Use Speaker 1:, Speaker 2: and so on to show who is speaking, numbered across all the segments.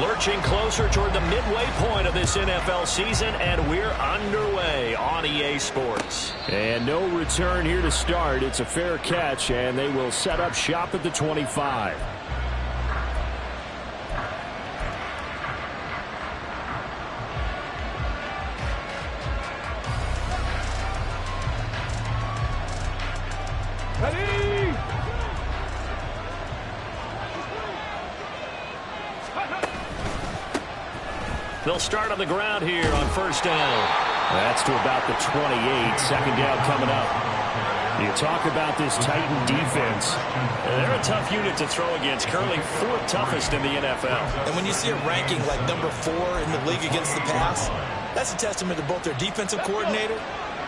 Speaker 1: Lurching closer toward the midway point of this NFL season, and we're underway on EA Sports.
Speaker 2: And no return here to start. It's a fair catch, and they will set up shop at the 25.
Speaker 1: They'll start on the ground here on first down.
Speaker 2: That's to about the 28. Second down coming up. You talk about this Titan defense.
Speaker 1: They're a tough unit to throw against, currently fourth toughest in the NFL.
Speaker 3: And when you see a ranking like number 4 in the league against the pass, that's a testament to both their defensive coordinator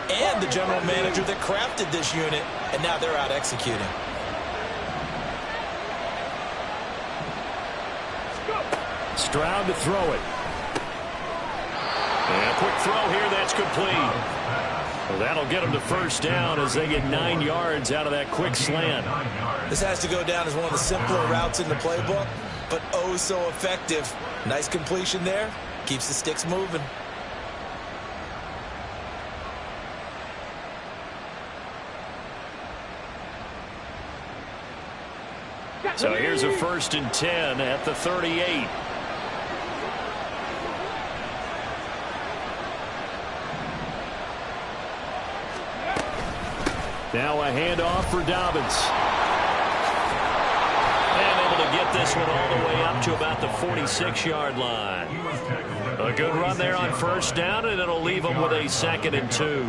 Speaker 3: and the general manager that crafted this unit, and now they're out executing.
Speaker 2: Stroud to throw it.
Speaker 1: And a quick throw here, that's complete. Well, that'll get them to first down as they get 9 yards out of that quick slant.
Speaker 3: This has to go down as one of the simpler routes in the playbook, but oh so effective. Nice completion there. Keeps the sticks moving.
Speaker 1: So here's a 1st and 10 at the 38.
Speaker 2: Now a handoff for Dobbins.
Speaker 1: And able to get this one all the way up to about the 46-yard line. A good run there on first down, and it'll leave him with a 2nd and 2.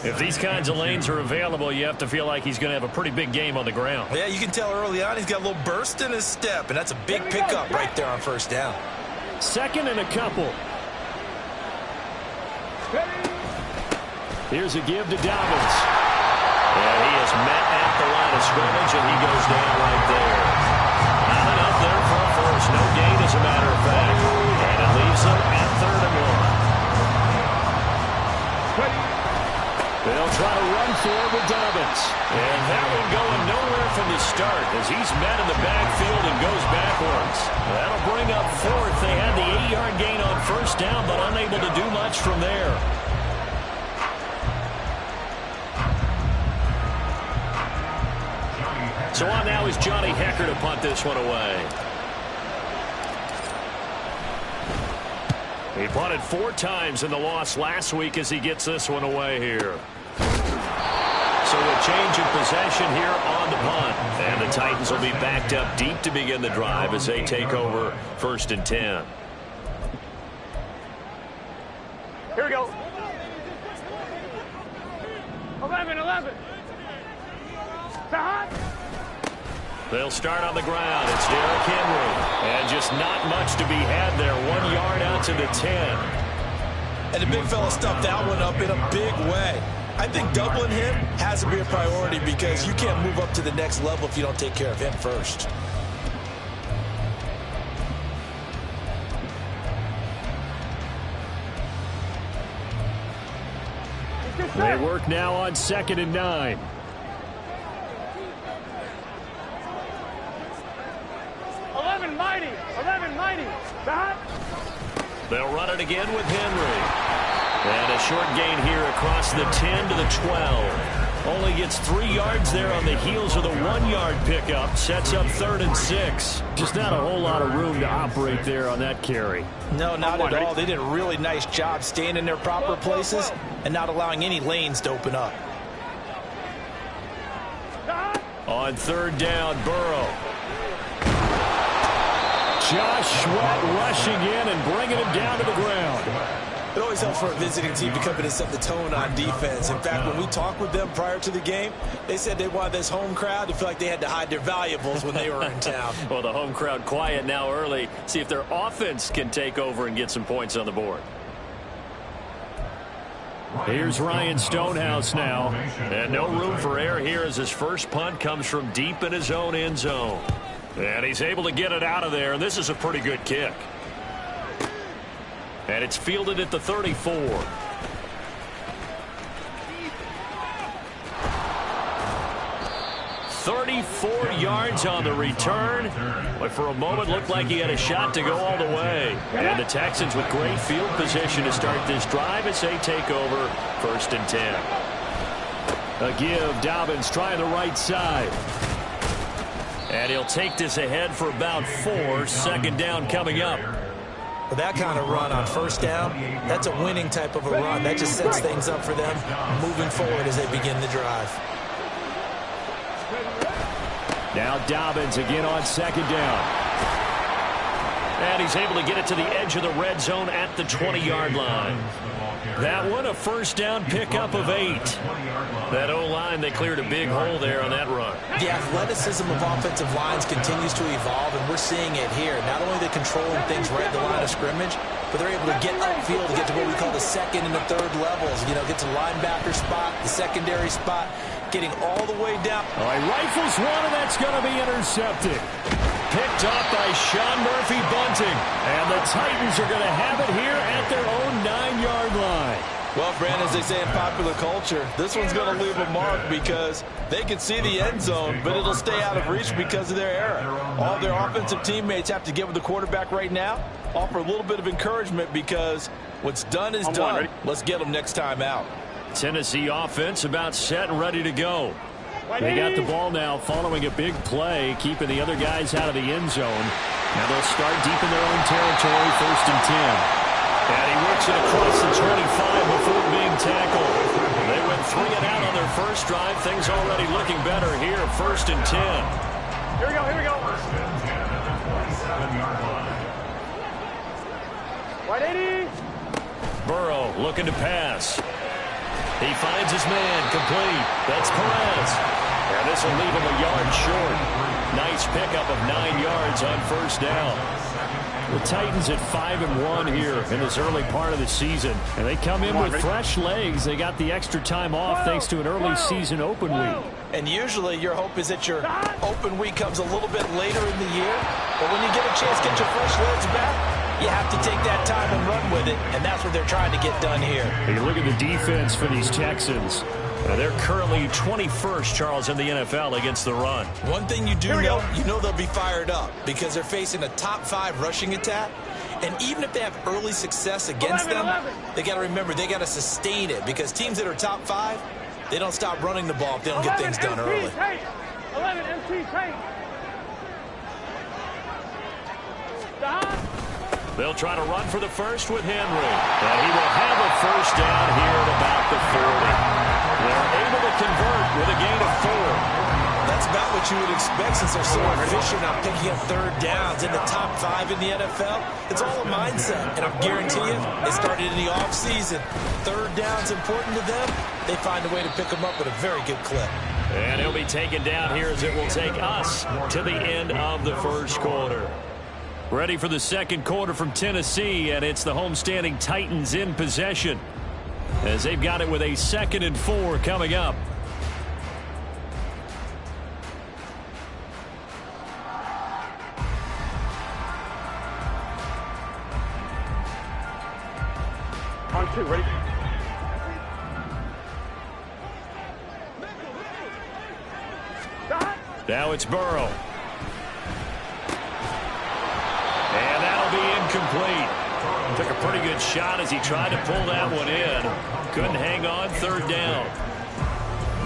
Speaker 4: If these kinds of lanes are available, you have to feel like he's going to have a pretty big game on the ground.
Speaker 3: Yeah, you can tell early on he's got a little burst in his step, and that's a big pickup right there on first down.
Speaker 2: 2nd and a couple. Here's a give to Dobbins.
Speaker 1: And he is met at the line of scrimmage, and he goes down right there. Not enough there for a first. No gain, as a matter of fact. And it leaves them at 3rd and 1.
Speaker 2: They'll try to run for it with Dobbins.
Speaker 1: And that one going nowhere from the start as he's met in the backfield and goes backwards. That'll bring up 4th. They had the 8-yard gain on first down, but unable to do much from there. So on now is Johnny Hekker to punt this one away. He punted 4 times in the loss last week as he gets this one away here. So a change of possession here on the punt. And the Titans will be backed up deep to begin the drive as they take over 1st and 10.
Speaker 5: Here we go. 11.
Speaker 1: They'll start on the ground. It's Derrick Henry. And just not much to be had there. 1 yard out to the 10.
Speaker 3: And the big fella stuffed that one up in a big way. I think doubling him has to be a priority because you can't move up to the next level if you don't take care of him first.
Speaker 2: They work now on 2nd and 9.
Speaker 1: They'll run it again with Henry. And a short gain here across the 10 to the 12. Only gets 3 yards there on the heels of the 1-yard pickup. Sets up 3rd and 6.
Speaker 2: Just not a whole lot of room to operate there on that carry.
Speaker 3: No, not at all. They did a really nice job staying in their proper places and not allowing any lanes to open up.
Speaker 1: On 3rd down, Burrow.
Speaker 2: Josh Sweat rushing in and bringing it down to the ground.
Speaker 3: It always helps for a visiting team to come in and set the tone on defense. In fact, when we talked with them prior to the game, they said they wanted this home crowd to feel like they had to hide their valuables when they were in town.
Speaker 1: Well, the home crowd quiet now early. See if their offense can take over and get some points on the board.
Speaker 2: Here's Ryan Stonehouse now.
Speaker 1: And no room for error here as his first punt comes from deep in his own end zone. And he's able to get it out of there, and this is a pretty good kick. And it's fielded at the 34. 34 yards on the return, but for a moment looked like he had a shot to go all the way. And the Texans with great field position to start this drive as they take over 1st and 10.
Speaker 2: A give, Dobbins trying the right side.
Speaker 1: And he'll take this ahead for about 4. 2nd down coming up.
Speaker 3: With that kind of run on 1st down, that's a winning type of a run. That just sets things up for them moving forward as they begin the drive.
Speaker 2: Now Dobbins again on 2nd down.
Speaker 1: And he's able to get it to the edge of the red zone at the 20-yard line. That one a 1st down pickup of 8. That O-line, they cleared a big hole there on that run.
Speaker 3: The athleticism of offensive lines continues to evolve, and we're seeing it here. Not only are they controlling things right at the line of scrimmage, but they're able to get upfield to get to what we call the 2nd and the 3rd levels. You know, get to linebacker spot, the secondary spot, getting all the way down.
Speaker 2: All right, rifles one, and that's going to be intercepted.
Speaker 1: Picked up by Sean Murphy-Bunting.
Speaker 2: And the Titans are going to have it here at their own 9-yard line.
Speaker 3: Well, Brandon, as they say in popular culture, this one's going to leave a mark because they can see the end zone, but it'll stay out of reach because of their error. All their offensive teammates have to get with the quarterback right now, offer a little bit of encouragement because what's done is done. Let's get them next time out.
Speaker 1: Tennessee offense about set and ready to go.
Speaker 2: They got the ball now following a big play, keeping the other guys out of the end zone. Now they'll start deep in their own territory, 1st and 10.
Speaker 1: And he works it across the 25 before being tackled. They went 3 and out on their first drive. Things already looking better here, 1st and 10.
Speaker 5: Here we go, here we go. Wide 80.
Speaker 1: Burrow looking to pass. He finds his man, complete. That's Perez. And this will leave him a yard short. Nice pickup of 9 yards on 1st down.
Speaker 2: The Titans at 5-1 here in this early part of the season. And they come in with fresh legs. They got the extra time off thanks to an early season open week.
Speaker 3: And usually your hope is that your open week comes a little bit later in the year. But when you get a chance to get your fresh legs back, you have to take that time and run with it. And that's what they're trying to get done here.
Speaker 2: Hey, look at the defense for these Texans.
Speaker 1: They're currently 21st, Charles, in the NFL against the run.
Speaker 3: One thing you do know, you know they'll be fired up because they're facing a top 5 rushing attack. And even if they have early success against them, they got to remember they got to sustain it because teams that are top 5, they don't stop running the ball if they don't get things done early.
Speaker 5: 11 MT tank.
Speaker 1: They'll try to run for the first with Henry. And he will have a 1st down here at about the 40. They're able to convert with a gain of 4.
Speaker 3: That's about what you would expect since they're so efficient on picking up 3rd downs in the top 5 in the NFL. It's all a mindset, and I guarantee you, it started in the offseason. 3rd down's important to them. They find a way to pick them up at a very good clip.
Speaker 1: And he'll be taken down here as it will take us to the end of the 1st quarter. Ready for the 2nd quarter from Tennessee, and it's the homestanding Titans in possession as they've got it with a 2nd and 4 coming up.
Speaker 5: On 2, ready?
Speaker 1: Now it's Burrow. And that'll be incomplete. Took a pretty good shot as he tried to pull that one in. Couldn't hang on, 3rd down.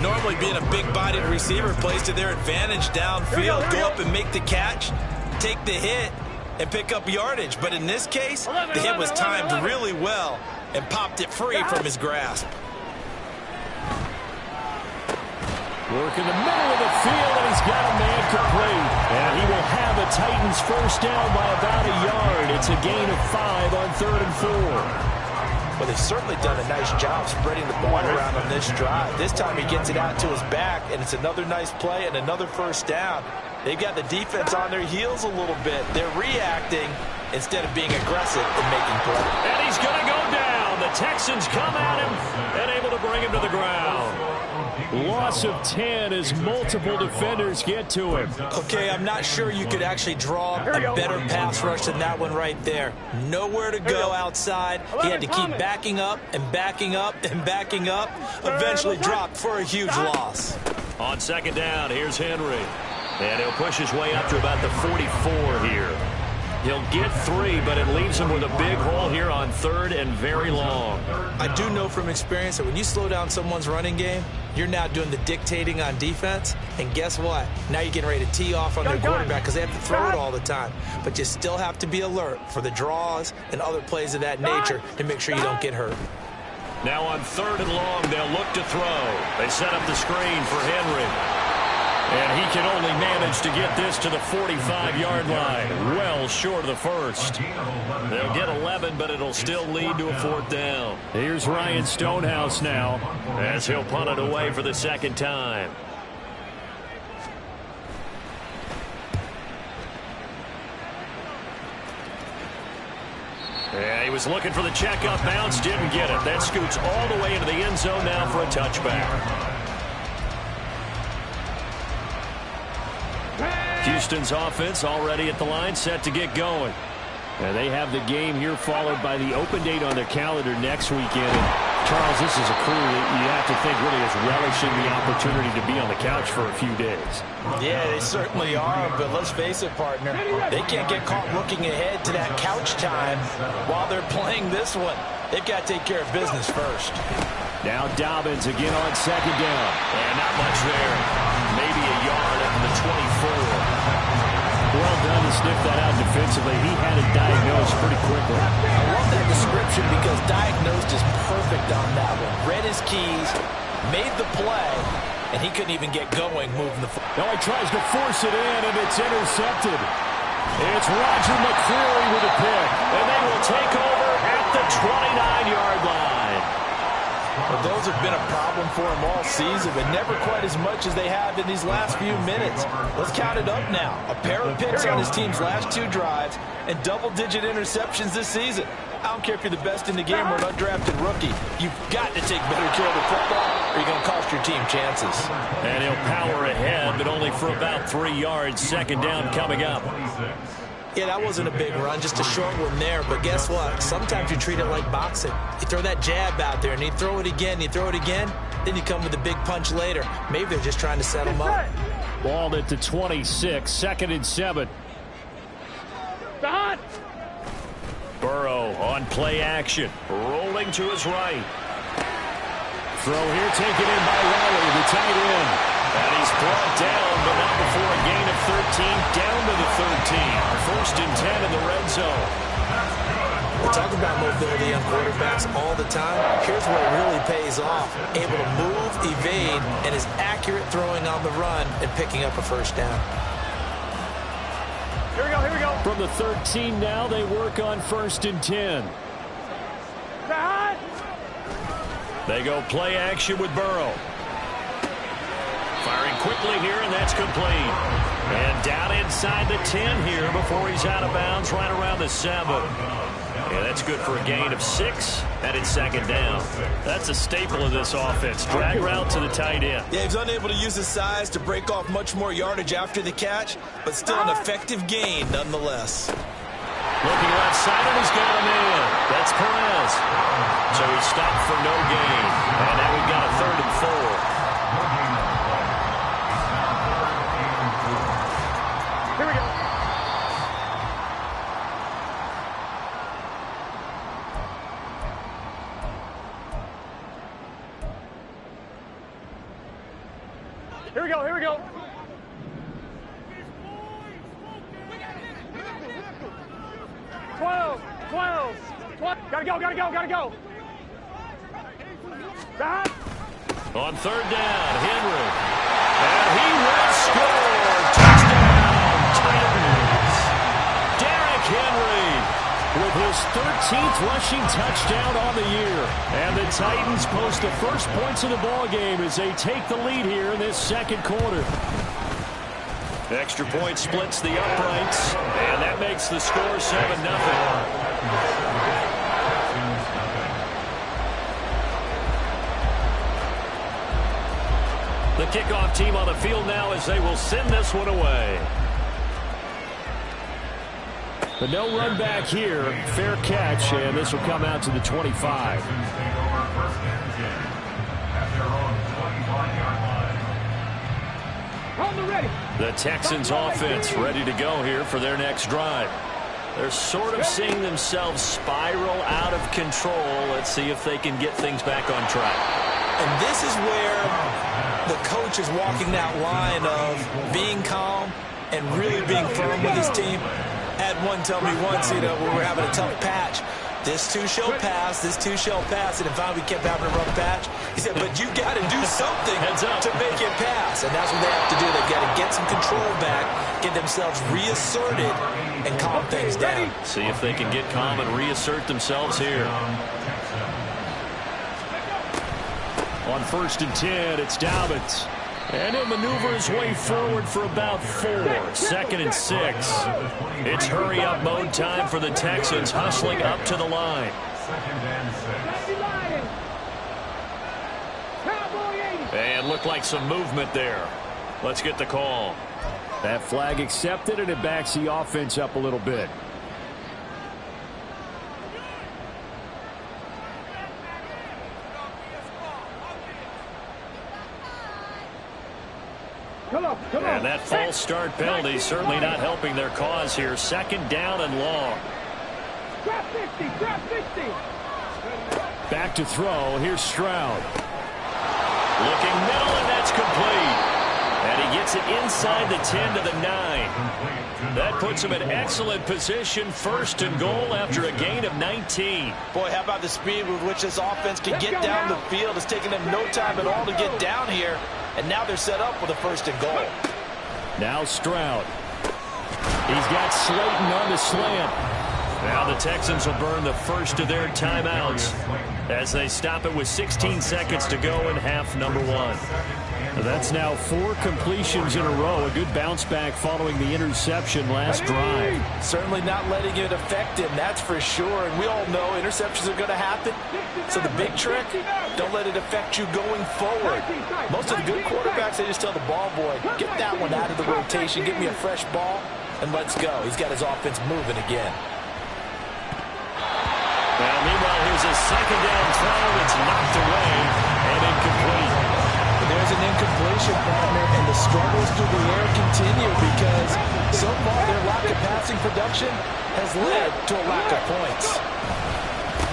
Speaker 3: Normally being a big-bodied receiver plays to their advantage downfield. Go up and make the catch, take the hit, and pick up yardage. But in this case, the hit was timed really well and popped it free from his grasp.
Speaker 2: Work in the middle of the field, and he's got a man complete. And he will have the Titans 1st down by about a yard. It's a gain of 5 on 3rd and 4.
Speaker 3: Well, they've certainly done a nice job spreading the ball around on this drive. This time he gets it out to his back, and it's another nice play and another 1st down. They've got the defense on their heels a little bit. They're reacting instead of being aggressive and making plays.
Speaker 1: And he's going to go down. The Texans come at him and able to bring him to the ground.
Speaker 2: Loss of 10 as multiple defenders get to him.
Speaker 3: Okay, I'm not sure you could actually draw a better pass rush than that one right there. Nowhere to go outside. He had to keep backing up and backing up and backing up. Eventually dropped for a huge loss.
Speaker 1: On second down, here's Henry. And he'll push his way up to about the 44 here. He'll get 3, but it leaves him with a big hole here on 3rd and very long.
Speaker 3: I do know from experience that when you slow down someone's running game, you're now doing the dictating on defense. And guess what? Now you're getting ready to tee off on their quarterback because they have to throw it all the time. But you still have to be alert for the draws and other plays of that nature to make sure you don't get hurt.
Speaker 1: Now on 3rd and long, they'll look to throw. They set up the screen for Henry. And he can only manage to get this to the 45-yard line. Well short of the first. They'll get 11, but it'll still lead to a 4th down.
Speaker 2: Here's Ryan Stonehouse now,
Speaker 1: as he'll punt it away for the second time. Yeah, he was looking for the check-up bounce, didn't get it. That scoots all the way into the end zone now for a touchback. Houston's offense already at the line, set to get going.
Speaker 2: And they have the game here followed by the open date on their calendar next weekend. And Charles, this is a crew that you have to think really is relishing the opportunity to be on the couch for a few days.
Speaker 3: Yeah, they certainly are, but let's face it, partner. They can't get caught looking ahead to that couch time while they're playing this one. They've got to take care of business first.
Speaker 2: Now Dobbins again on second down.
Speaker 1: And not much there. Maybe a yard up to the 24.
Speaker 2: Well done to sniff that out defensively. He had it diagnosed pretty quickly.
Speaker 3: I love that description because diagnosed is perfect on that one. Read his keys, made the play, and he couldn't even get going moving the football.
Speaker 2: Now he tries to force it in, and it's intercepted. It's Roger McCreary with a pick.
Speaker 1: And they will take over at the 29-yard line.
Speaker 3: Well, those have been a problem for him all season, but never quite as much as they have in these last few minutes. Let's count it up now. A pair of picks on his team's last 2 drives and double-digit interceptions this season. I don't care if you're the best in the game or an undrafted rookie. You've got to take better care of the football or you're going to cost your team chances.
Speaker 1: And he'll power ahead, but only for about 3 yards. Second down coming up.
Speaker 3: Yeah, that wasn't a big run, just a short one there. But guess what? Sometimes you treat it like boxing. You throw that jab out there, and you throw it again, then you come with a big punch later. Maybe they're just trying to set him up.
Speaker 2: Ball at the 26, 2nd and 7.
Speaker 1: Burrow on play action, rolling to his right.
Speaker 2: Throw here taken in by Riley, the tight end.
Speaker 1: And he's brought down, but not before a gain of 13, down to the 13. 1st and 10 in the red zone.
Speaker 3: We talk about mobility on quarterbacks all the time. Here's where it really pays off. Able to move, evade, and is accurate throwing on the run and picking up a 1st down.
Speaker 5: Here we go, here we go.
Speaker 2: From the 13 now, they work on 1st and 10.
Speaker 1: They go play action with Burrow. Firing quickly here, and that's complete. And down inside the 10 here before he's out of bounds, right around the 7. Yeah, that's good for a gain of 6, and it's 2nd down. That's a staple of this offense. Drag route to the tight end.
Speaker 3: Yeah, he's unable to use his size to break off much more yardage after the catch, but still an effective gain nonetheless.
Speaker 1: Looking left side, and he's got a man. That's Perez. So he stopped for no gain. And now we've got a 3rd and 4.
Speaker 5: Here we go. Here we go, here we go. Gotta go.
Speaker 1: On 3rd down, Henry. And he will score. Touchdown, Titans. Derrick Henry with his 13th rushing touchdown on the year. And the Titans post the first points of the ballgame as they take the lead here in this 2nd quarter. Extra point splits the uprights, and that makes the score 7-0. The kickoff team on the field now as they will send this one away.
Speaker 2: But no run back here. Fair catch, and this will come out to the 25.
Speaker 4: The Texans offense ready to go here for their next drive. They're sort of seeing themselves spiral out of control. Let's see if they can get things back on track.
Speaker 3: And this is where the coach is walking that line of being calm and really being firm with his team. Had one tell me once, when we were having a tough patch, this too shall pass, this too shall pass, and finally we kept having a rough patch. He said, but you got to do something to make it pass, and that's what they have to do. They've got to get some control back, get themselves reasserted, and calm things down.
Speaker 4: See if they can get calm and reassert themselves here. On 1st and 10, it's Dobbins. And he'll maneuver his way forward for about 4. 2nd and 6. It's hurry-up mode time for the Texans, hustling up to the line. And looked like some movement there. Let's get the call.
Speaker 2: That flag accepted, and it backs the offense up a little bit.
Speaker 4: And that false start penalty certainly not helping their cause here. 2nd down and long.
Speaker 5: Drop 50, drop 50.
Speaker 2: Back to throw. Here's Stroud.
Speaker 4: Looking middle, and that's complete. And he gets it inside the 10 to the 9. That puts him in excellent position. 1st and goal after a gain of 19.
Speaker 3: Boy, how about the speed with which this offense can get down the field. It's taken them no time at all to get down here. And now they're set up with a 1st and goal.
Speaker 2: Now Stroud. He's got Slayton on the slant.
Speaker 4: Now the Texans will burn the first of their timeouts as they stop it with 16 seconds to go in half number 1.
Speaker 2: That's now 4 completions in a row. A good bounce back following the interception last drive.
Speaker 3: Certainly not letting it affect him, that's for sure. And we all know interceptions are going to happen. So the big trick, don't let it affect you going forward. Most of the good quarterbacks, they just tell the ball boy, get that one out of the rotation, give me a fresh ball, and let's go. He's got his offense moving again.
Speaker 4: Well, meanwhile, here's a 2nd down throw that's knocked away and incomplete.
Speaker 3: There's an incompletion, partner, and the struggles through the air continue because so far their lack of passing production has led to a lack of points.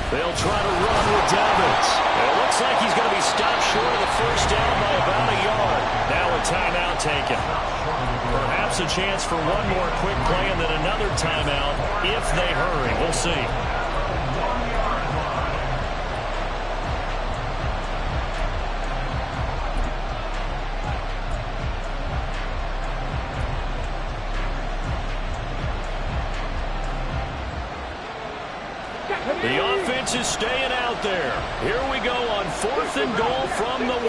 Speaker 4: They'll try to run with Dobbins. It looks like he's going to be stopped short of the 1st down by about a yard. Now a timeout taken. Perhaps a chance for one more quick play and then another timeout if they hurry. We'll see. The offense is staying out there. Here we go on 4th and goal from the 1.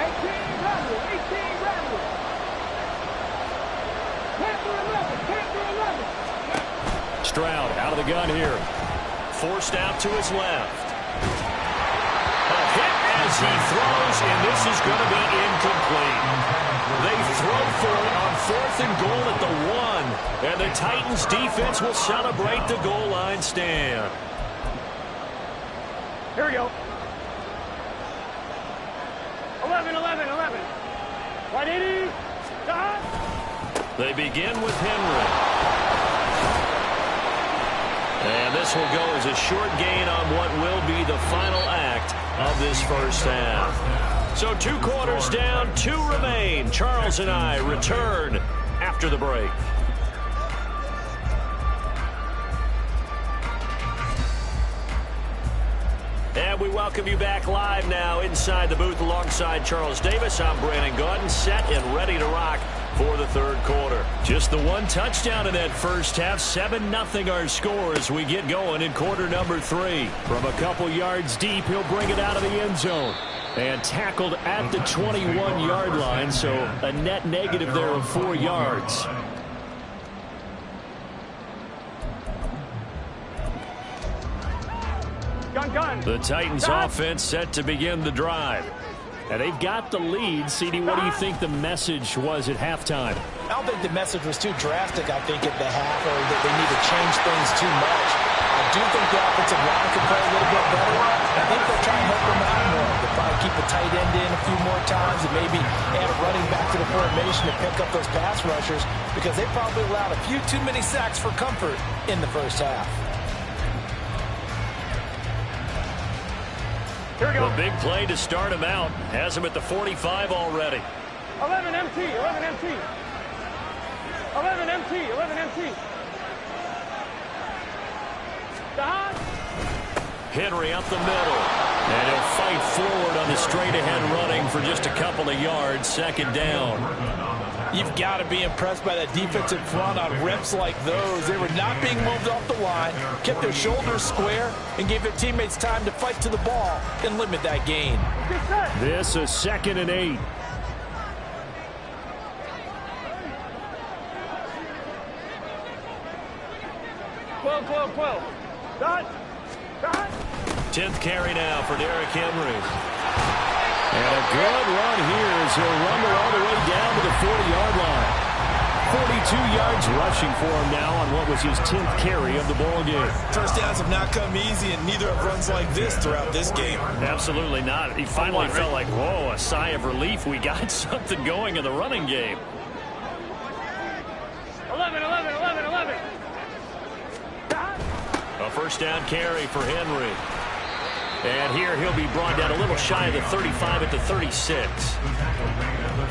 Speaker 5: 18, 18 rattle. Panther 11.
Speaker 2: Stroud out of the gun here.
Speaker 4: Forced out to his left. A hit as he throws, and this is going to be incomplete. They throw for it on 4th and goal at the 1, and the Titans defense will celebrate the goal line stand.
Speaker 5: Here we go. 11. Right, 80. Stop.
Speaker 4: They begin with Henry. And this will go as a short gain on what will be the final act of this 1st half. So 2 quarters down, 2 remain. Charles and I return after the break. And we welcome you back live now inside the booth alongside Charles Davis. I'm Brandon Gaudin, set and ready to rock for the 3rd quarter. Just the 1 touchdown in that 1st half. 7-0 our score as we get going in quarter number 3.
Speaker 2: From a couple yards deep, he'll bring it out of the end zone. And tackled at the 21-yard line, so a net negative there of 4 yards.
Speaker 5: Gun.
Speaker 4: The Titans offense set to begin the drive.
Speaker 2: And they've got the lead. CD, what do you think the message was at halftime?
Speaker 3: I don't think the message was too drastic, I think, at the half, or that they need to change things too much. I do think the offensive line could play a little bit better. I think they'll try and help them out more. They'll probably keep a tight end in a few more times and maybe add a running back to the formation to pick up those pass rushers because they probably allowed a few too many sacks for comfort in the first half.
Speaker 5: Here we go.
Speaker 1: A big play to start him out. Has him at the 45 already.
Speaker 5: 11 MT, 11 MT. 11 MT, 11 MT. Don.
Speaker 1: Henry up the middle. And he'll fight forward on the straight-ahead running for just a couple of yards. Second down.
Speaker 3: You've got to be impressed by that defensive front on reps like those. They were not being moved off the line, kept their shoulders square, and gave their teammates time to fight to the ball and limit that gain.
Speaker 2: This is 2nd and 8.
Speaker 5: Twelve. Dot.
Speaker 1: 10th carry now for Derrick Henry.
Speaker 2: And a good run here as he'll rumble all the way down to the 40-yard line. 42 yards rushing for him now on what was his 10th carry of the ball game.
Speaker 3: First downs have not come easy, and neither have runs like this throughout this game.
Speaker 1: Absolutely not. He finally felt like, whoa, a sigh of relief. We got something going in the running game.
Speaker 5: 11.
Speaker 1: A first down carry for Henry. And here he'll be brought down a little shy of the 35 at the 36.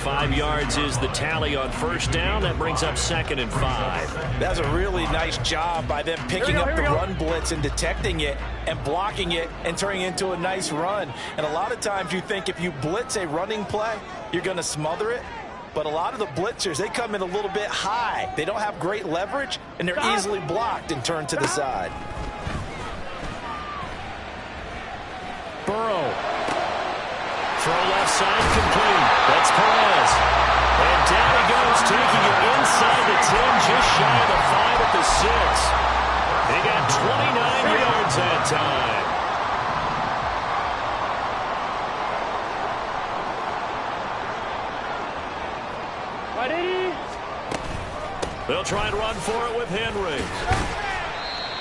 Speaker 1: 5 yards is the tally on first down. That brings up 2nd and 5.
Speaker 3: That's a really nice job by them picking up the run blitz and detecting it and blocking it and turning it into a nice run. And a lot of times you think if you blitz a running play, you're going to smother it. But a lot of the blitzers, they come in a little bit high. They don't have great leverage, and they're easily blocked and turned to the side.
Speaker 2: Burrow.
Speaker 1: Throw left side complete. That's Perez. And down he goes, taking it inside the 10, just shy of the 5 at the 6. They got 29 yards that time. They'll try and run for it with Henry.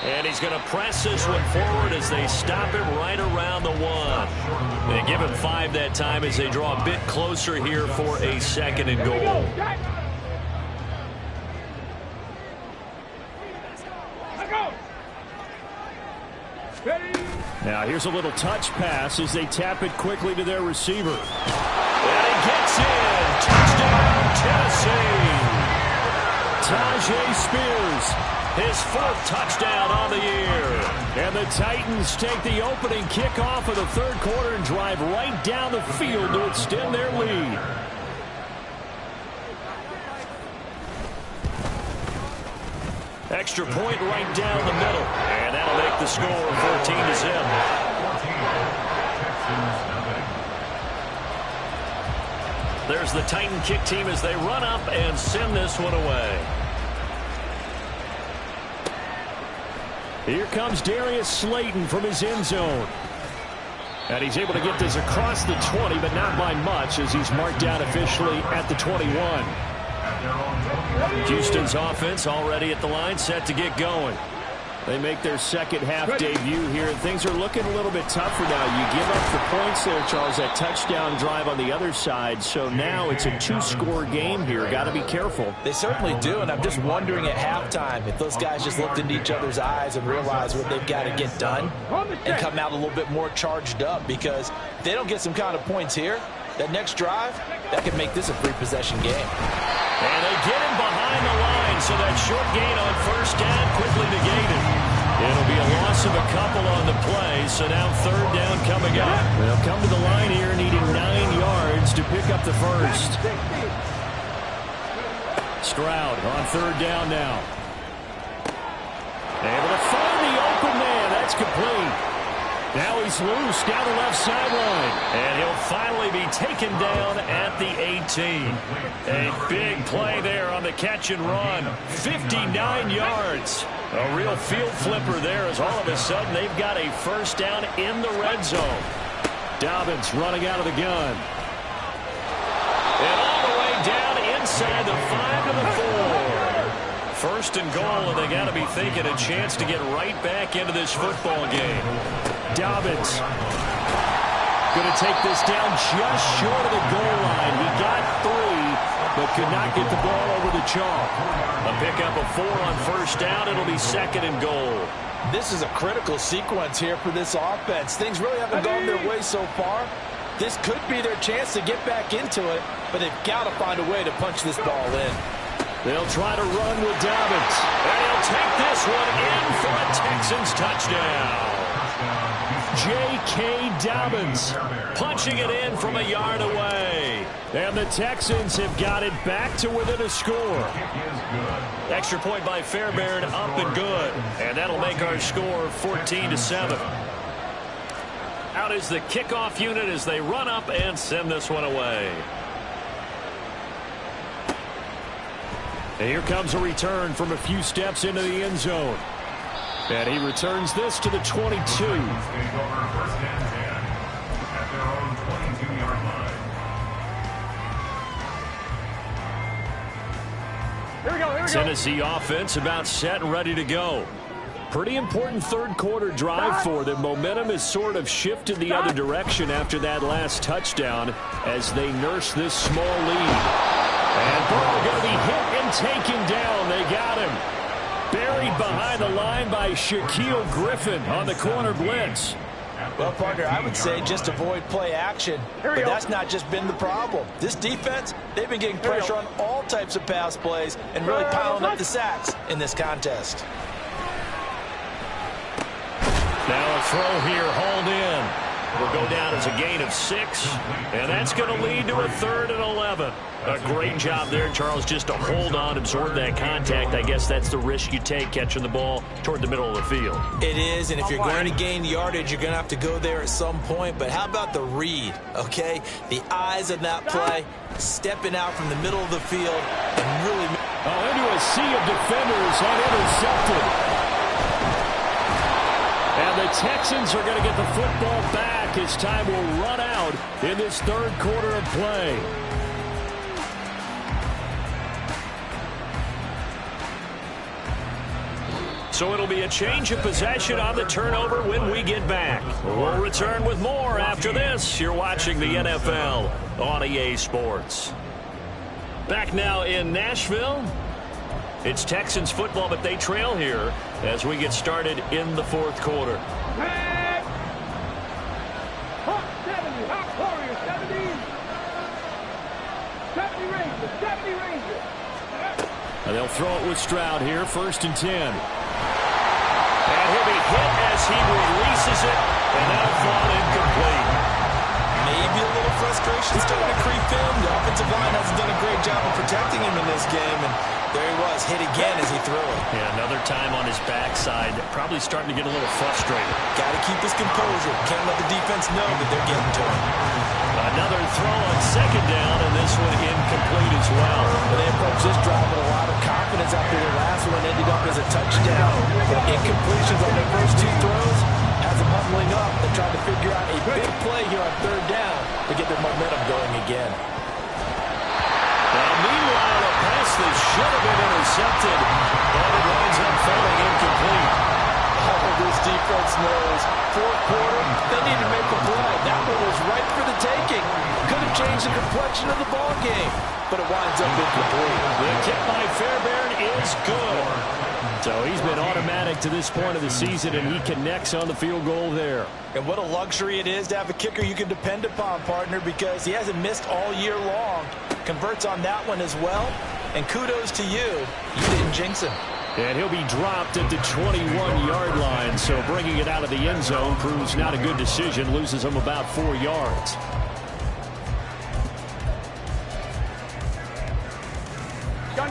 Speaker 1: And he's going to press this one forward as they stop him right around the 1. They give him 5 that time as they draw a bit closer here for a 2nd and goal.
Speaker 2: Now here's a little touch pass as they tap it quickly to their receiver.
Speaker 1: And he gets in. Touchdown, Tennessee.
Speaker 2: Tyjae Spears,
Speaker 1: his 4th touchdown on the year.
Speaker 2: And the Titans take the opening kickoff of the 3rd quarter and drive right down the field to extend their lead.
Speaker 1: Extra point right down the middle. And that'll make the score 14-0. There's the Titan kick team as they run up and send this one away.
Speaker 2: Here comes Darius Slayton from his end zone. And he's able to get this across the 20, but not by much as he's marked down officially at the 21.
Speaker 1: Houston's offense already at the line, set to get going.
Speaker 2: They make their second half debut here, and things are looking a little bit tougher now. You give up the points there, Charles, that touchdown drive on the other side. So now it's a 2-score game here. Got to be careful.
Speaker 3: They certainly do, and I'm just wondering at halftime if those guys just looked into each other's eyes and realized what they've got to get done and come out a little bit more charged up, because if they don't get some kind of points here, that next drive, that could make this a 3-possession game.
Speaker 1: And they get him behind the line, so that short gain on first down quickly negated. It'll be a loss of a couple on the play, so now 3rd down coming up.
Speaker 2: They'll come to the line here needing 9 yards to pick up the first. Stroud on 3rd down now. Able to find the open man. That's complete. Now he's loose down the left sideline.
Speaker 1: And he'll finally be taken down at the 18. A big play there on the catch and run. 59 yards. A real field flipper there as all of a sudden they've got a first down in the red zone.
Speaker 2: Dobbins running out of the gun.
Speaker 1: And all the way down inside the 5 to the 4. First and goal, and they got to be thinking a chance to get right back into this football game.
Speaker 2: Dobbins going to take this down just short of the goal line. He got 3, but could not get the ball over the chalk.
Speaker 1: A pickup of 4 on first down. It'll be second and goal.
Speaker 3: This is a critical sequence here for this offense. Things really haven't gone their way so far. This could be their chance to get back into it, but they've got to find a way to punch this ball in.
Speaker 2: They'll try to run with Dobbins.
Speaker 1: And he'll take this one in for a Texans touchdown.
Speaker 2: J.K. Dobbins
Speaker 1: Punching it in from a yard away.
Speaker 2: And the Texans have got it back to within a score.
Speaker 1: Extra point by Fairbairn, up and good. And that'll make our score 14-7. Out is the kickoff unit as they run up and send this one away.
Speaker 2: And here comes a return from a few steps into the end zone. And he returns this to the 22.
Speaker 5: Here we go.
Speaker 1: Tennessee offense about set and ready to go.
Speaker 2: Pretty important third quarter drive for them. Momentum has sort of shifted the other direction after that last touchdown as they nurse this small lead. And Burrow going to be hit and taken down. They got him. Buried behind the line by Shaquille Griffin on the corner blitz.
Speaker 3: Well, partner, I would say just avoid play action, but that's not just been the problem. This defense, they've been getting pressure on all types of pass plays and really piling up the sacks in this contest.
Speaker 1: Now a throw here, hauled in. Will go down as a gain of 6, and that's going to lead to a 3rd and 11. A great job there, Charles, just to hold on, absorb that contact. I guess that's the risk you take catching the ball toward the middle of the field.
Speaker 3: It is, and if you're going to gain yardage, you're going to have to go there at some point. But how about the read, okay? The eyes of that play, stepping out from the middle of the field and really...
Speaker 2: into a sea of defenders and intercepted. And the Texans are going to get the football back as time will run out in this third quarter of play.
Speaker 1: So it'll be a change of possession on the turnover when we get back. We'll return with more after this. You're watching the NFL on EA Sports. Back now in Nashville. It's Texans football, but they trail here as we get started in the fourth quarter.
Speaker 5: Hawk 70, Hawk Warrior 70. 70 Rangers, 70 Rangers.
Speaker 2: And they'll throw it with Stroud here, 1st and 10.
Speaker 1: And he'll be hit as he releases it, and that'll fall incomplete.
Speaker 3: Maybe a little frustration starting to creep in. The offensive line hasn't done a great job of protecting him in this game, and there he was, hit again as he threw it.
Speaker 1: Yeah, another time on his backside, probably starting to get a little frustrated.
Speaker 3: Got to keep his composure. Can't let the defense know that they're getting to him.
Speaker 1: Another throw on 2nd down, and this one incomplete as well.
Speaker 3: But they approached this drive with a lot of confidence after their last one ended up as a touchdown. But incompletions on their first 2 throws has them huddling up. They're trying to figure out a big play here on 3rd down to get their momentum going again.
Speaker 1: Now, meanwhile, a pass that should have been intercepted, but it winds up falling incomplete.
Speaker 3: All this defense knows. Fourth quarter, they need to make a play. That one was right for the taking. Could have changed the complexion of the ball game, but it winds up incomplete.
Speaker 1: The kick by Fairbairn is good.
Speaker 2: So he's been automatic to this point of the season, and he connects on the field goal there.
Speaker 3: And what a luxury it is to have a kicker you can depend upon, partner, because he hasn't missed all year long. Converts on that one as well. And kudos to you. You didn't jinx him.
Speaker 2: And he'll be dropped at the 21-yard line, so bringing it out of the end zone proves not a good decision. Loses him about 4 yards.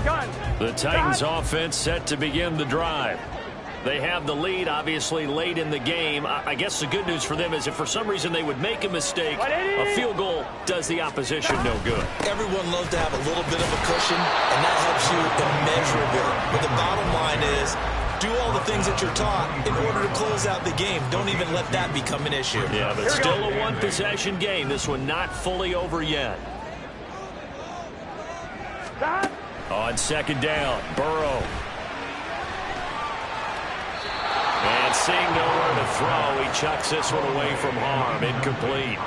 Speaker 5: Gun.
Speaker 1: The Titans offense set to begin the drive. They have the lead, obviously, late in the game. I guess the good news for them is if for some reason they would make a mistake, a field goal does the opposition no good.
Speaker 3: Everyone loves to have a little bit of a cushion, and that helps you immeasurably. But the bottom line is, do all the things that you're taught in order to close out the game. Don't even let that become an issue.
Speaker 1: Yeah, but still a one-possession game. This one not fully over yet. On 2nd down, Burrow But seeing nowhere to throw, he chucks this one away from harm. Incomplete.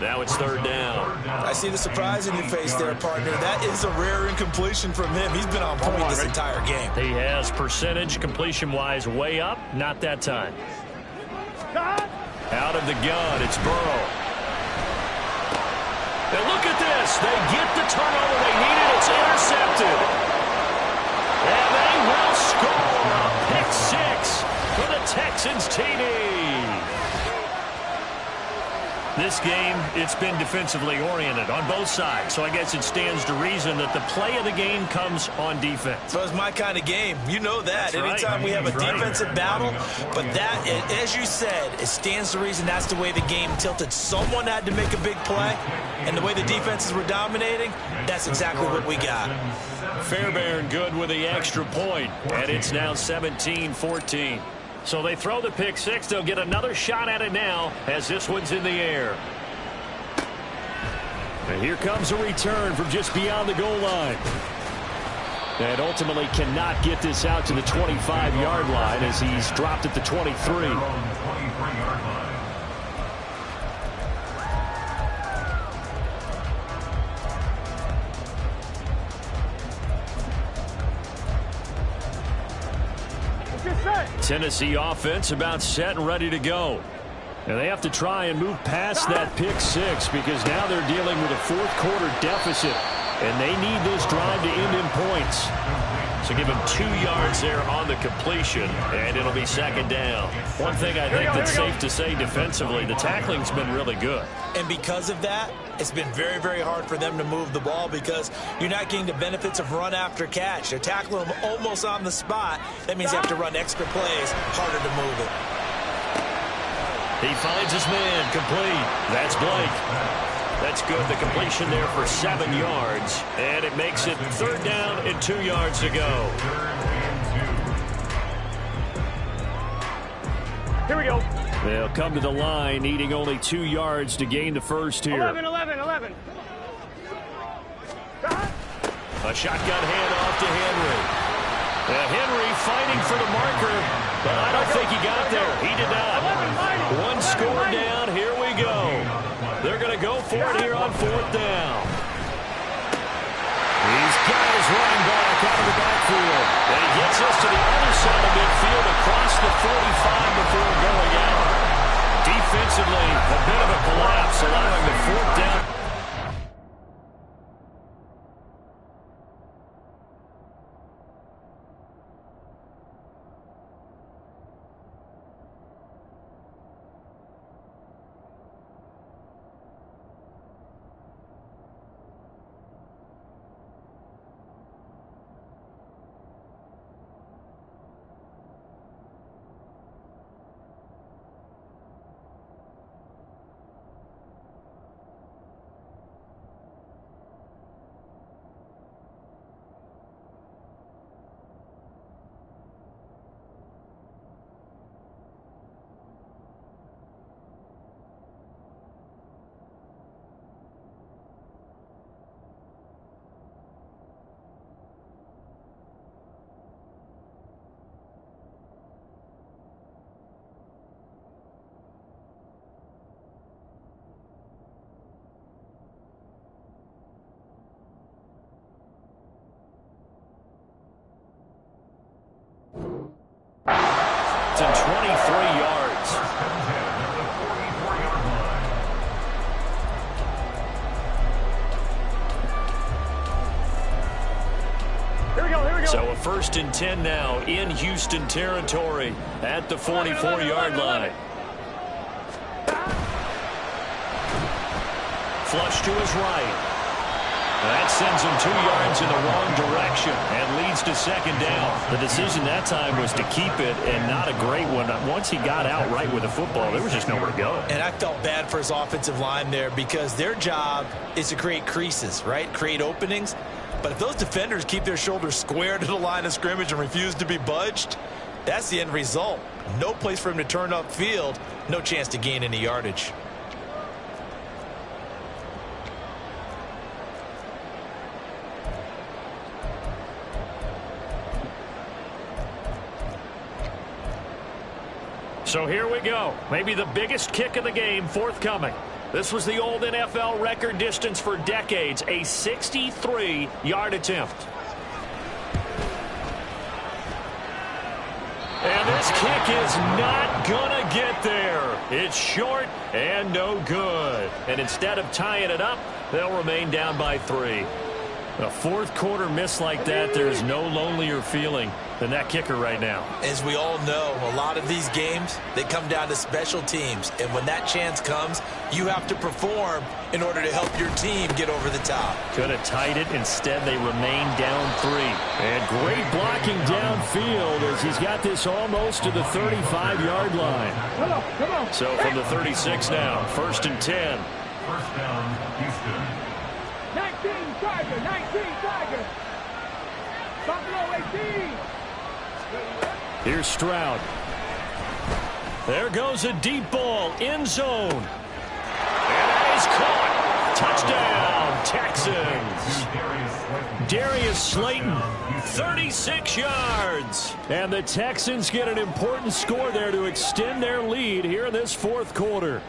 Speaker 1: Now it's third down.
Speaker 3: I see the surprise in your face there, partner. That is a rare incompletion from him. He's been on point this entire game.
Speaker 2: He has percentage completion-wise way up. Not that time.
Speaker 1: Out of the gun, it's Burrow. And look at this. They get the turnover they needed. It's intercepted. And they will score a pick six for the Texans TD. This game, it's been defensively oriented on both sides, so I guess it stands to reason that the play of the game comes on defense.
Speaker 3: So it's my kind of game. You know that.
Speaker 1: That's
Speaker 3: Anytime
Speaker 1: right.
Speaker 3: we have a
Speaker 1: That's right.
Speaker 3: defensive battle, but that, as you said, it stands to reason that's the way the game tilted. Someone had to make a big play, and the way the defenses were dominating, that's exactly what we got.
Speaker 1: Fairbairn good with the extra point, and it's now 17-14.
Speaker 2: So they throw the pick six. They'll get another shot at it now as this one's in the air. And here comes a return from just beyond the goal line. And ultimately cannot get this out to the 25-yard line as he's dropped at the 23. Tennessee offense about set and ready to go. And they have to try and move past that pick six because now they're dealing with a fourth-quarter deficit, and they need this drive to end in points. So give him 2 yards there on the completion, and it'll be second down. One thing I think that's safe to say defensively, the tackling's been really good.
Speaker 3: And because of that, it's been very, very hard for them to move the ball because you're not getting the benefits of run after catch. They're tackling them almost on the spot. That means you have to run extra plays, harder to move it.
Speaker 1: He finds his man, complete. That's Blake. That's good. The completion there for 7 yards. And it makes it third down and 2 yards to go.
Speaker 5: Here we go.
Speaker 2: They'll come to the line, needing only 2 yards to gain the first here.
Speaker 5: 11.
Speaker 1: A shotgun handoff to Henry. Henry fighting for the marker, but I don't think he got there. He did not. One score down. Here we go. They're going to go for it here on fourth down. He's got his running back out of the backfield. And he gets us to the other side of midfield across the 45 before going out. Defensively, a bit of a collapse, allowing the fourth down. To 23 yards.
Speaker 5: Here we go.
Speaker 1: So a 1st and 10 now in Houston territory at the 44-yard line. Flush to his right. That sends him 2 yards in the wrong direction and leads to second down.
Speaker 2: The decision that time was to keep it, and not a great one. Once he got out right with the football, there was just nowhere to go.
Speaker 3: And I felt bad for his offensive line there because their job is to create creases, right? Create openings. But if those defenders keep their shoulders square to the line of scrimmage and refuse to be budged, that's the end result. No place for him to turn upfield. No chance to gain any yardage.
Speaker 1: So here we go. Maybe the biggest kick of the game forthcoming. This was the old NFL record distance for decades, a 63-yard attempt. And this kick is not going to get there. It's short and no good. And instead of tying it up, they'll remain down by 3. A fourth quarter miss like that, there's no lonelier feeling than that kicker right now.
Speaker 3: As we all know, a lot of these games, they come down to special teams. And when that chance comes, you have to perform in order to help your team get over the top.
Speaker 2: Could have tied it. Instead, they remain down 3. And great blocking downfield as he's got this almost to the 35-yard line.
Speaker 5: Come on.
Speaker 1: So from the 36 now, 1st and 10.
Speaker 6: First down, Houston.
Speaker 5: 19 Tiger. Buffalo 18.
Speaker 2: Here's Stroud.
Speaker 1: There goes a deep ball, end zone. And that is caught. Touchdown, Texans. Darius Slayton, 36 yards.
Speaker 2: And the Texans get an important score there to extend their lead here in this fourth quarter.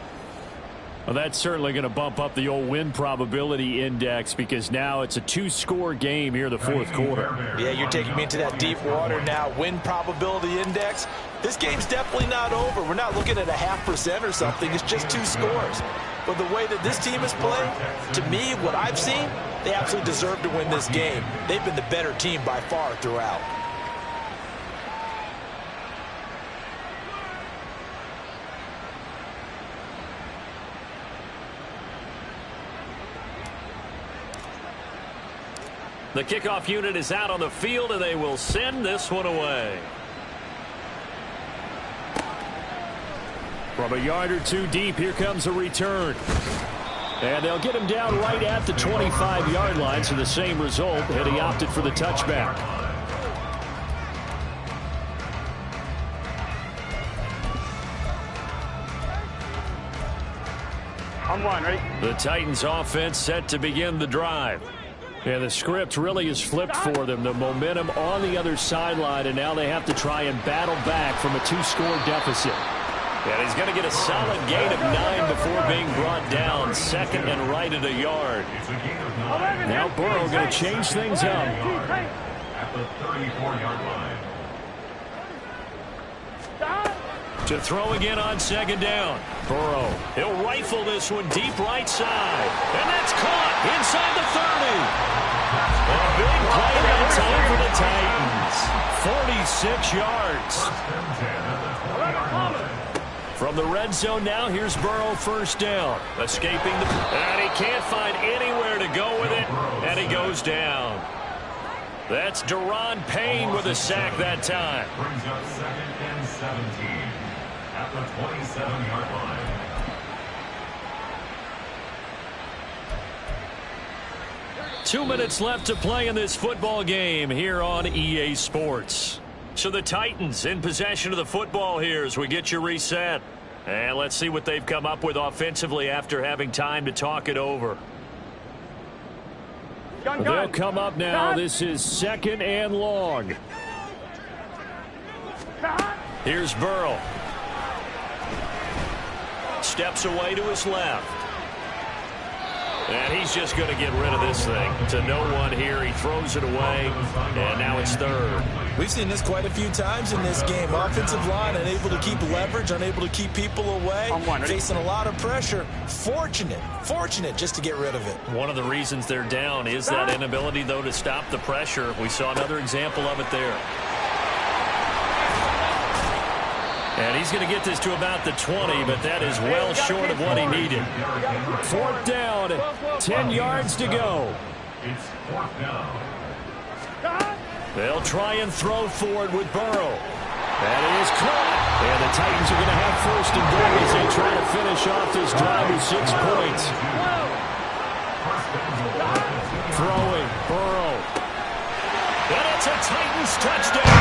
Speaker 2: Well, that's certainly going to bump up the old win probability index because now it's a 2-score game here in the fourth quarter.
Speaker 3: Yeah, you're taking me into that deep water now. Win probability index. This game's definitely not over. We're not looking at a 0.5% or something. It's just 2 scores. But the way that this team is playing, to me, what I've seen, they absolutely deserve to win this game. They've been the better team by far throughout.
Speaker 1: The kickoff unit is out on the field, and they will send this one away.
Speaker 2: From a yard or 2 deep, here comes a return. And they'll get him down right at the 25-yard line, so the same result, and he opted for the touchback.
Speaker 5: I'm one, ready?
Speaker 1: The Titans offense set to begin the drive.
Speaker 2: Yeah, the script really is flipped for them. The momentum on the other sideline, and now they have to try and battle back from a 2-score deficit.
Speaker 1: And he's going to get a solid gain of 9 before being brought down. 2nd and right at a yard.
Speaker 2: Now Burrow going to change things up.
Speaker 6: At the 34-yard line.
Speaker 1: To throw again on 2nd down. Burrow, he'll rifle this one deep right side. And that's caught inside the 30. A big play that time for the Titans. 46 yards. From the red zone now, here's Burrow, 1st down. Escaping the... And he can't find anywhere to go with it. And he goes down. That's Daron Payne with a sack that time.
Speaker 6: Brings up 2nd and 17 at the 27-yard line.
Speaker 1: Two minutes left to play in this football game here on EA Sports. So the Titans in possession of the football here as we get you reset. And let's see what they've come up with offensively after having time to talk it over.
Speaker 2: They'll come up now. This is 2nd and long.
Speaker 1: Here's Burrow. Steps away to his left. And he's just going to get rid of this thing. To no one here. He throws it away. And now it's 3rd.
Speaker 3: We've seen this quite a few times in this game. Offensive line unable to keep leverage, unable to keep people away, facing a lot of pressure. Fortunate just to get rid of it.
Speaker 1: One of the reasons they're down is that inability, though, to stop the pressure. We saw another example of it there. And he's going to get this to about the 20, but that is well short of what he needed.
Speaker 2: 4th down, 10 yards to go.
Speaker 6: It's 4th down.
Speaker 1: They'll try and throw forward with Burrow.
Speaker 2: That is caught. And the Titans are going to have 1st and goal as they try to finish off this drive with 6 points. Throwing, Burrow.
Speaker 1: And it's a Titans touchdown.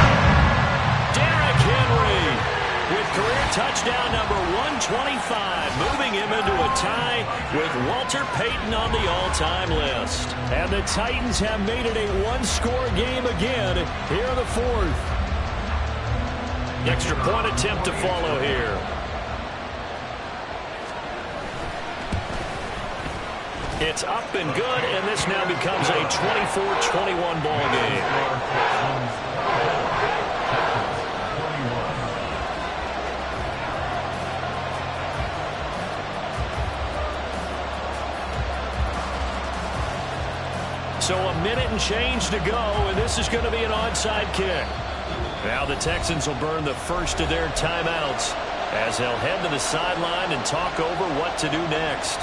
Speaker 1: Derrick Henry with career touchdown number 125, moving him into a tie with Walter Payton on the all-time list.
Speaker 2: And the Titans have made it a 1-score game again here in the 4th.
Speaker 1: Extra point attempt to follow here. It's up and good, and this now becomes a 24-21 ball game. So a minute and change to go, and this is going to be an onside kick. Now the Texans will burn the first of their timeouts as they'll head to the sideline and talk over what to do next.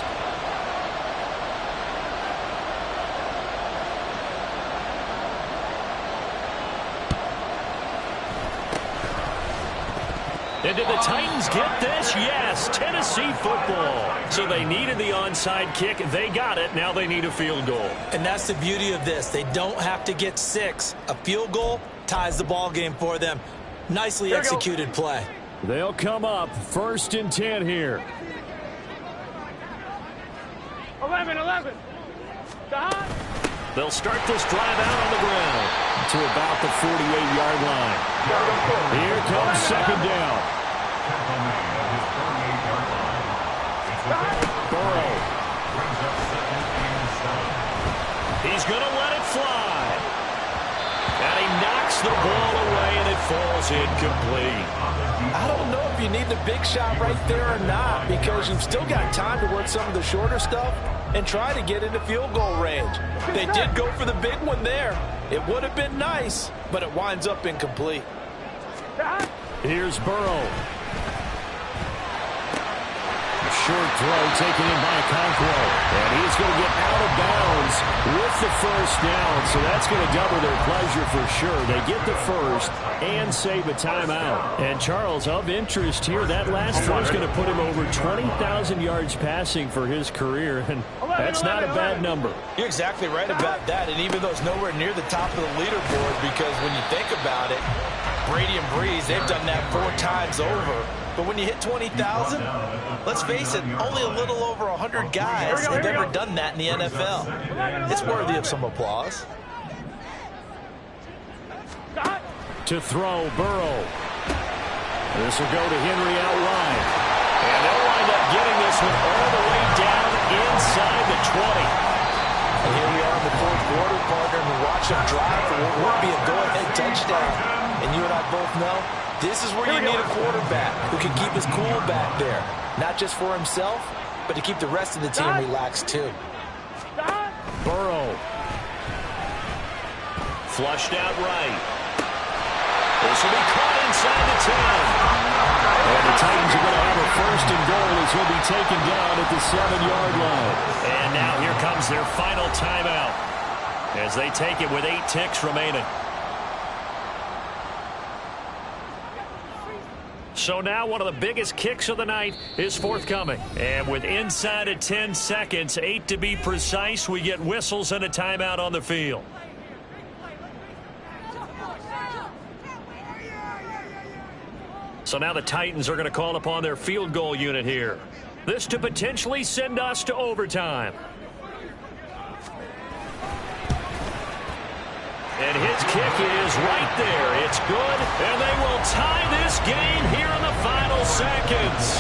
Speaker 1: And did the Titans get this? Yes, Tennessee football. So they needed the onside kick. They got it. Now they need a field goal.
Speaker 3: And that's the beauty of this. They don't have to get 6. A field goal ties the ball game for them. Nicely executed play.
Speaker 2: They'll come up 1st and 10 here.
Speaker 5: 11.
Speaker 1: They'll start this drive out on the ground
Speaker 2: To about the 48-yard line. Here comes 2nd down. Burrow.
Speaker 1: He's going to let it fly. And he knocks the ball away, and it falls incomplete.
Speaker 3: I don't know if you need the big shot right there or not, because you've still got time to work some of the shorter stuff and try to get into field goal range. They did go for the big one there. It would have been nice, but it winds up incomplete.
Speaker 2: Here's Burrow. A short throw taken in by Conquo. And he's going to get out of bounds with the first down. So that's going to double their pleasure for sure. They get the first and save a timeout. And Charles, of interest here, that last throw is going to put him over 20,000 yards passing for his career. And that's not a bad number.
Speaker 3: You're exactly right about that. And even though it's nowhere near the top of the leaderboard, because when you think about it, Brady and Breeze, they've done that 4 times over. But when you hit 20,000, let's face it, only a little over 100 guys have ever done that in the NFL. It's worthy of some applause.
Speaker 2: To throw, Burrow. This will go to Henry out wide.
Speaker 1: And they'll wind up getting this one all the way down inside the 20.
Speaker 3: And here we are in the 4th quarter, partner, and we watch them drive for what would be a go-ahead touchdown. And you and I both know this is where you need a quarterback who can keep his cool back there. Not just for himself, but to keep the rest of the team relaxed too.
Speaker 2: Burrow.
Speaker 1: Flushed out right. This will be caught inside the 10.
Speaker 2: And the Titans are going to have a 1st and goal as he'll be taken down at the 7-yard line.
Speaker 1: And now here comes their final timeout as they take it with 8 ticks remaining. So now one of the biggest kicks of the night is forthcoming. And with inside of 10 seconds, 8 to be precise, we get whistles and a timeout on the field. So now the Titans are going to call upon their field goal unit here. This to potentially send us to overtime. And his kick is right there. It's good, and they will tie this game here in the final seconds.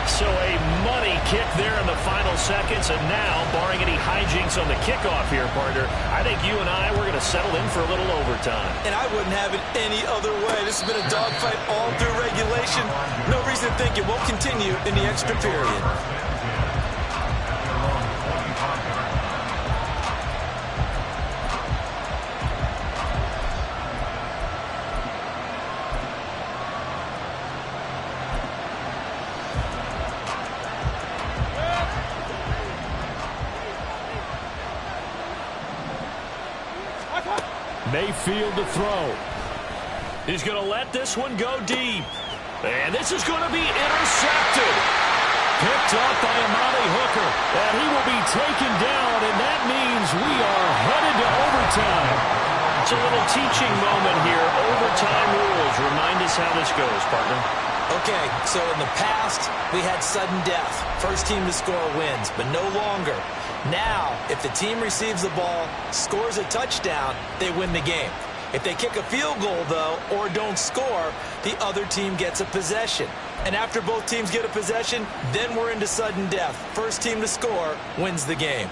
Speaker 1: So a money kick there in the final seconds, and now, barring any hijinks on the kickoff here, partner, I think you and I, we're going to settle in for a little overtime.
Speaker 3: And I wouldn't have it any other way. This has been a dogfight all through regulation. No reason to think it won't continue in the extra period.
Speaker 2: Mayfield to throw.
Speaker 1: He's going to let this one go deep. And this is going to be intercepted. Picked up by Amani Hooker.
Speaker 2: And he will be taken down, and that means we are headed to overtime.
Speaker 1: It's a little teaching moment here. Overtime rules. Remind us how this goes, partner.
Speaker 3: Okay, so in the past, we had sudden death. First team to score wins, but no longer. Now, if the team receives the ball, scores a touchdown, they win the game. If they kick a field goal, though, or don't score, the other team gets a possession. And after both teams get a possession, then we're into sudden death. First team to score wins the game.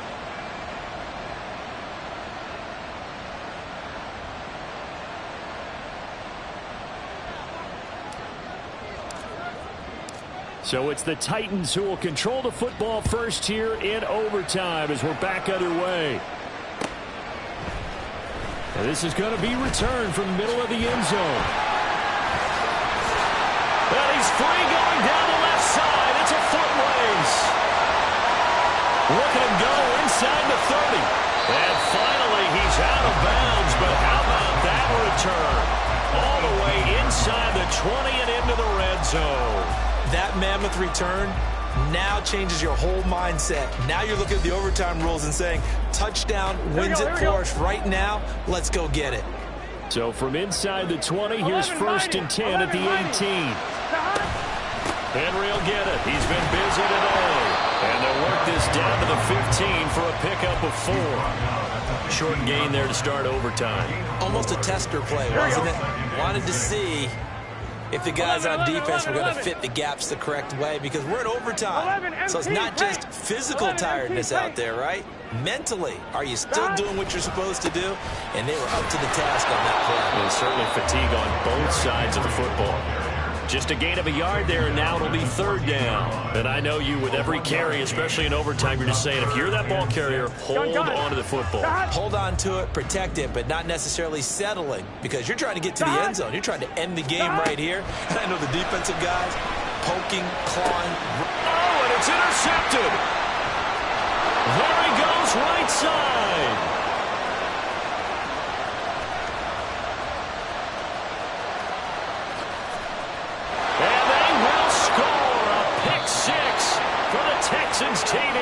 Speaker 2: So it's the Titans who will control the football first here in overtime as we're back underway. And this is going to be returned from the middle of the end zone.
Speaker 1: And he's free going down the left side. It's a foot race. Look at him go inside the 30. And finally he's out of bounds, but how about that return? All the way inside the 20 and into the red zone.
Speaker 3: That mammoth return now changes your whole mindset. Now you're looking at the overtime rules and saying, touchdown wins it for us right now. Let's go get it.
Speaker 2: So from inside the 20, here's 1st and 10 at the 18.
Speaker 1: Henry will get it. He's been busy today. And they'll work this down to the 15 for a pickup of 4. Short gain there to start overtime.
Speaker 3: Almost a tester play, wasn't it? Wanted to see if the guys on defense were going to fit the gaps the correct way, because we're in overtime. So it's not just physical tiredness out there, right? Mentally, are you still doing what you're supposed to do? And they were up to the task on that play.
Speaker 1: There's certainly fatigue on both sides of the football. Just a gain of a yard there, and now it'll be 3rd down. And I know you, with every carry, especially in overtime, you're just saying, if you're that ball carrier, hold on to the football.
Speaker 3: Hold on to it, protect it, but not necessarily settling, because you're trying to get to the end zone. You're trying to end the game right here. And I know the defensive guys poking, clawing.
Speaker 1: Oh, and it's intercepted. There he goes, right side. Texans TD.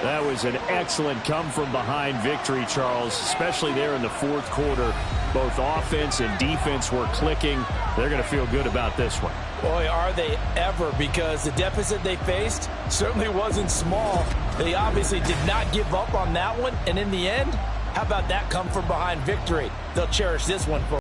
Speaker 2: That was an excellent come-from-behind victory, Charles, especially there in the 4th quarter. Both offense and defense were clicking. They're going to feel good about this one.
Speaker 3: Boy, are they ever, because the deficit they faced certainly wasn't small. They obviously did not give up on that one, and in the end, how about that come-from-behind victory? They'll cherish this one for